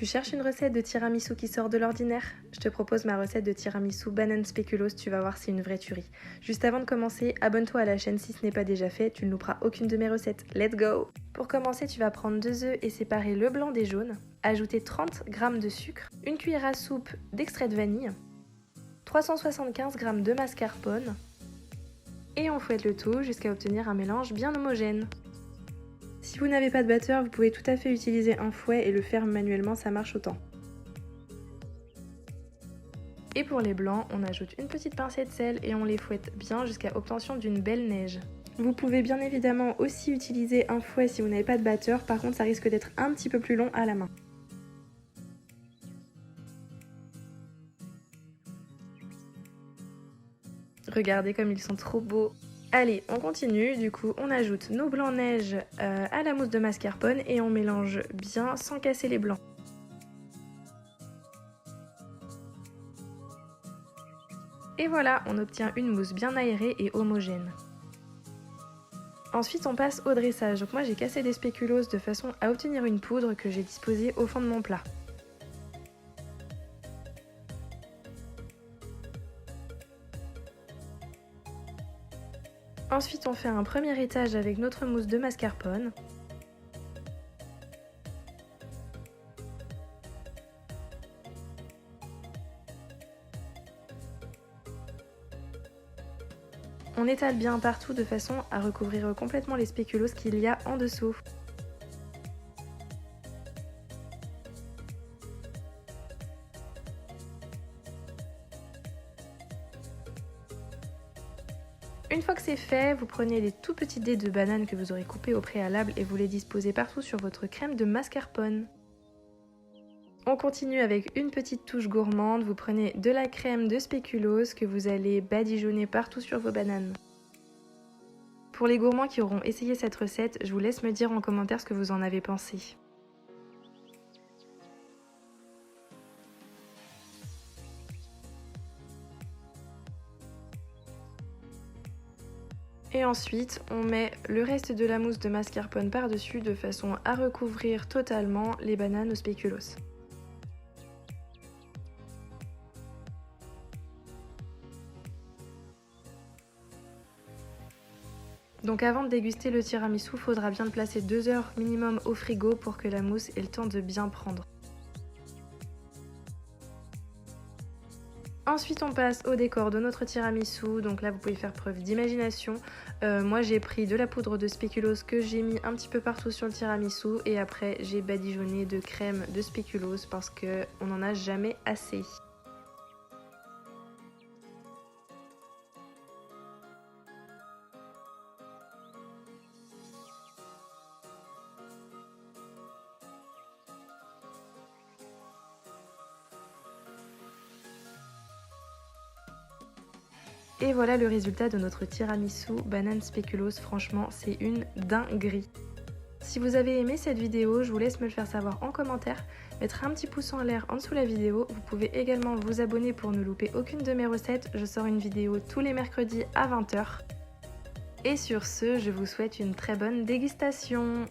Tu cherches une recette de tiramisu qui sort de l'ordinaire? Je te propose ma recette de tiramisu banane spéculoos, tu vas voir, c'est une vraie tuerie. Juste avant de commencer, abonne-toi à la chaîne si ce n'est pas déjà fait, tu ne louperas aucune de mes recettes. Let's go! Pour commencer, tu vas prendre 2 œufs et séparer le blanc des jaunes, ajouter 30 g de sucre, une cuillère à soupe d'extrait de vanille, 375 g de mascarpone, et on fouette le tout jusqu'à obtenir un mélange bien homogène. Si vous n'avez pas de batteur, vous pouvez tout à fait utiliser un fouet et le faire manuellement, ça marche autant. Et pour les blancs, on ajoute une petite pincée de sel et on les fouette bien jusqu'à obtention d'une belle neige. Vous pouvez bien évidemment aussi utiliser un fouet si vous n'avez pas de batteur, par contre ça risque d'être un petit peu plus long à la main. Regardez comme ils sont trop beaux! Allez, on continue, du coup on ajoute nos blancs neige à la mousse de mascarpone et on mélange bien sans casser les blancs. Et voilà, on obtient une mousse bien aérée et homogène. Ensuite on passe au dressage, donc moi j'ai cassé des spéculoos de façon à obtenir une poudre que j'ai disposée au fond de mon plat. Ensuite on fait un premier étage avec notre mousse de mascarpone. On étale bien partout de façon à recouvrir complètement les spéculoos qu'il y a en dessous. Une fois que c'est fait, vous prenez les tout petits dés de banane que vous aurez coupés au préalable et vous les disposez partout sur votre crème de mascarpone. On continue avec une petite touche gourmande, vous prenez de la crème de spéculoos que vous allez badigeonner partout sur vos bananes. Pour les gourmands qui auront essayé cette recette, je vous laisse me dire en commentaire ce que vous en avez pensé. Et ensuite, on met le reste de la mousse de mascarpone par-dessus de façon à recouvrir totalement les bananes aux spéculoos. Donc avant de déguster le tiramisu, il faudra bien le placer 2 heures minimum au frigo pour que la mousse ait le temps de bien prendre. Ensuite on passe au décor de notre tiramisu, donc là vous pouvez faire preuve d'imagination. Moi j'ai pris de la poudre de spéculoos que j'ai mis un petit peu partout sur le tiramisu et après j'ai badigeonné de crème de spéculoos parce qu'on n'en a jamais assez. Et voilà le résultat de notre tiramisu banane spéculoos, franchement c'est une dinguerie. Si vous avez aimé cette vidéo, je vous laisse me le faire savoir en commentaire, mettre un petit pouce en l'air en dessous de la vidéo. Vous pouvez également vous abonner pour ne louper aucune de mes recettes, je sors une vidéo tous les mercredis à 20 h. Et sur ce, je vous souhaite une très bonne dégustation.